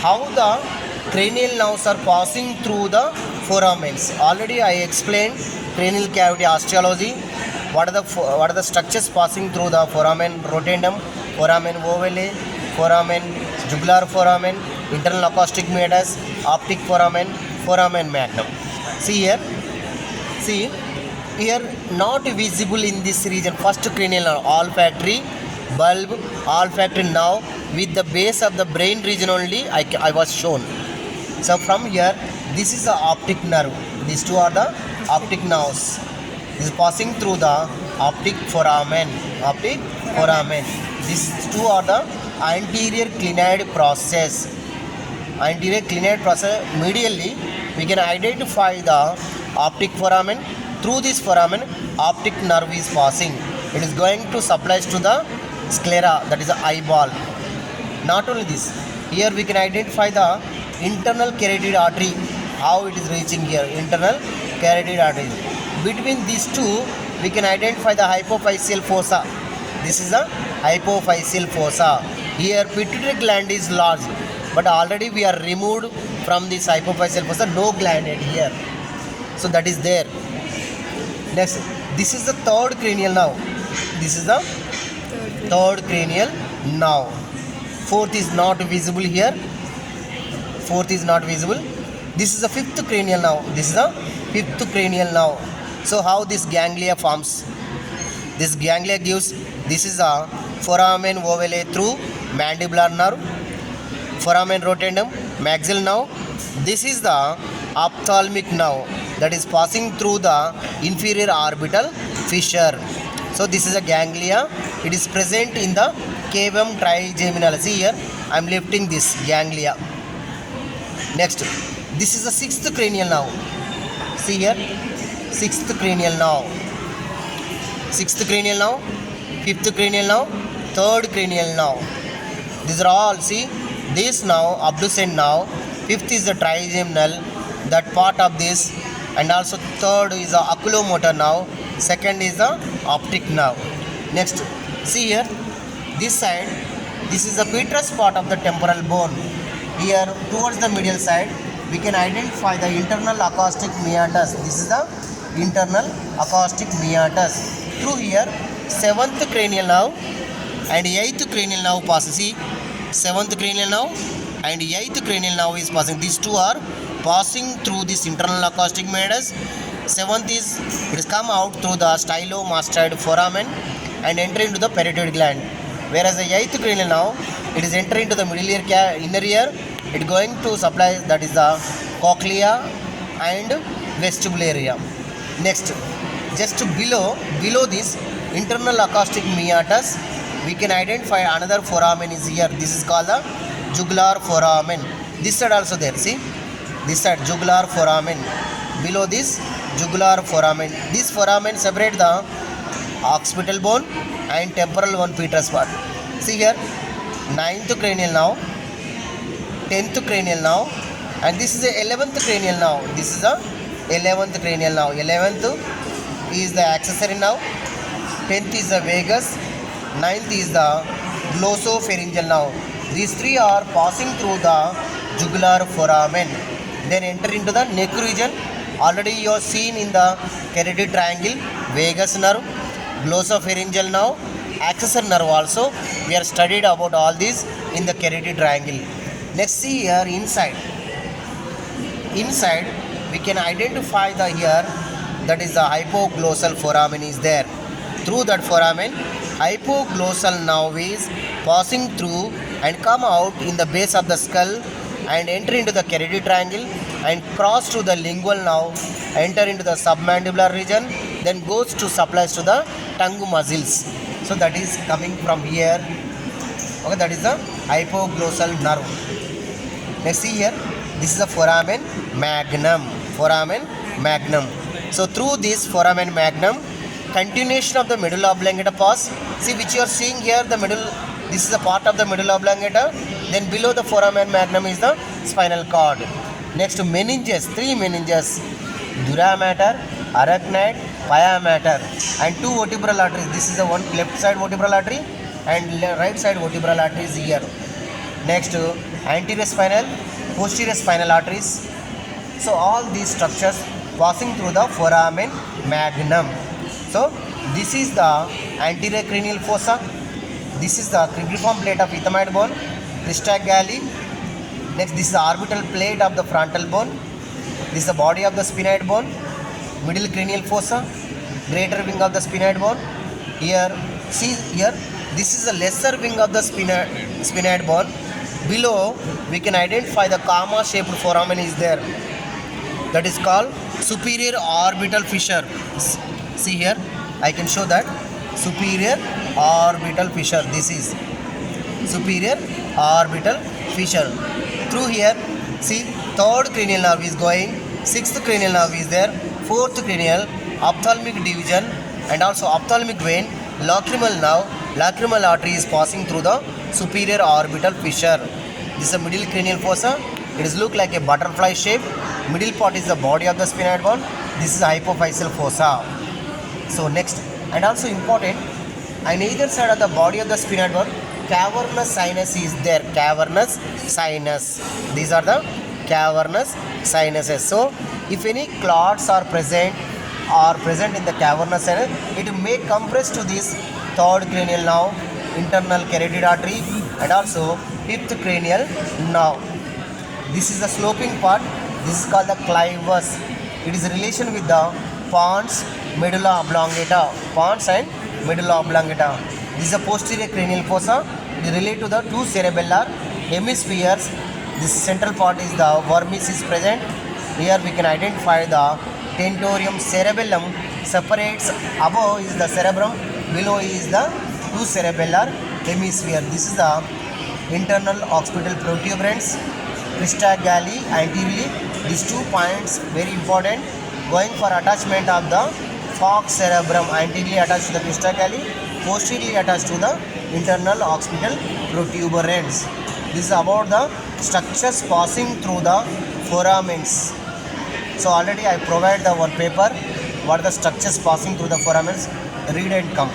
how the cranial nerves are passing through the foramens. Already I explained cranial cavity osteology. What are the structures passing through the foramen rotundum, foramen ovale, foramen jugular foramen, internal acoustic meatus, optic foramen, foramen magnum. See here not visible in this region. First cranial nerve, olfactory bulb, olfactory nerve with the base of the brain region only I was shown. So from here, this is the optic nerve. These two are the optic nerves. This is passing through the optic foramen. Optic foramen. These two are the anterior clinoid process. Anterior clinoid process. Medially, we can identify the optic foramen. Through this foramen, optic nerve is passing. It is going to supply to the sclera, that is the eyeball. Not only this, here we can identify the internal carotid artery, how it is reaching here, internal carotid artery. Between these two, we can identify the hypophyseal fossa. This is the hypophyseal fossa. Here pituitary gland is large, but already we are removed from this hypophyseal fossa, no gland here. So that is there. Next, this is the third cranial nerve. This is the third cranial nerve. Fourth is not visible here. Fourth is not visible. This is the fifth cranial nerve. This is the fifth cranial nerve. So how this ganglia forms? This ganglia gives, this is the foramen ovale through mandibular nerve, foramen rotundum, maxillary nerve. This is the ophthalmic nerve that is passing through the inferior orbital fissure. So this is a ganglia. It is present in the cavum trigeminal. See here, I am lifting this ganglia. Next, this is the sixth cranial nerve. See here, sixth cranial nerve. Sixth cranial nerve, fifth cranial nerve, third cranial nerve. These are all, see, this nerve, abducent nerve, fifth is the trigeminal, that part of this, and also third is the oculomotor nerve, second is the optic nerve. Next, see here, this side, this is the petrous part of the temporal bone. Here towards the medial side, we can identify the internal acoustic meatus. This is the internal acoustic meatus. Through here, seventh cranial nerve and eighth cranial nerve passes. See, seventh cranial nerve and eighth cranial nerve is passing. These two are passing through this internal acoustic meatus. Seventh is, it has come out through the stylomastoid foramen and enter into the parotid gland. Whereas the eighth cranial nerve, it is entering into the middle ear, inner ear. It is going to supply, that is the cochlea and vestibule area. Next, just below this internal acoustic meatus, we can identify another foramen is here. This is called the jugular foramen. This side also there. See, this side jugular foramen. Below this jugular foramen. This foramen separate the occipital bone and temporal bone petrous part. See here, 9th cranial nerve, 10th cranial nerve, and this is the 11th cranial nerve. This is the 11th cranial nerve. 11th is the accessory nerve, 10th is the vagus, 9th is the glossopharyngeal nerve. These three are passing through the jugular foramen. Then enter into the neck region. Already you have seen in the carotid triangle, vagus nerve, glossopharyngeal nerve, accessory nerve also. We are studied about all these in the carotid triangle. Next, see here inside. Inside we can identify the here, that is the hypoglossal foramen is there. Through that foramen, hypoglossal nerve is passing through and come out in the base of the skull and enter into the carotid triangle and cross to the lingual nerve, enter into the submandibular region, then goes to supplies to the tongue muscles. So that is coming from here. Okay, that is the hypoglossal nerve. Next, see here, this is the foramen magnum. Foramen magnum. So through this foramen magnum, continuation of the medulla oblongata pass. See, which you are seeing here, the middle. This is a part of the medulla oblongata. Then below the foramen magnum is the spinal cord. Next, meninges, three meninges, dura mater, arachnoid, pia mater, and two vertebral arteries. This is the one left side vertebral artery and right side vertebral artery is here. Next, anterior spinal, posterior spinal arteries. So all these structures passing through the foramen magnum. So this is the anterior cranial fossa. This is the cribriform plate of ethmoid bone, Crista galli. Next, this is the orbital plate of the frontal bone. This is the body of the sphenoid bone, middle cranial fossa, greater wing of the sphenoid bone. Here, see here, this is the lesser wing of the sphenoid bone. Below, we can identify the comma-shaped foramen is there. That is called superior orbital fissure. See here, I can show that superior orbital fissure. This is superior orbital fissure. Through here, see, third cranial nerve is going, sixth cranial nerve is there, fourth cranial, ophthalmic division, and also ophthalmic vein, lacrimal nerve, lacrimal artery is passing through the superior orbital fissure. This is the middle cranial fossa. It is look like a butterfly shape. Middle part is the body of the sphenoid bone. This is the hypophyseal fossa. So next, and also important, on either side of the body of the sphenoid bone, cavernous sinus is there. Cavernous sinus. These are the cavernous sinuses. So if any clots are present in the cavernous sinus, it may compress to this third cranial nerve, internal carotid artery, and also fifth cranial nerve. This is the sloping part. This is called the clivus. It is a relation with the pons, medulla oblongata. Pons and medulla oblongata. This is the posterior cranial fossa. It is related to the two cerebellar hemispheres. This central part is the vermis is present. Here we can identify the tentorium cerebellum separates, above is the cerebrum, below is the two cerebellar hemisphere. This is the internal occipital protuberance, Crista galli anteriorly. These 2 points very important, going for attachment of the falx cerebrum, anteriorly attached to the Crista galli, posteriorly attached to the internal occipital protuberance. This is about the structures passing through the foramens. So already I provide the one paper, what are the structures passing through the foramens. Read and come.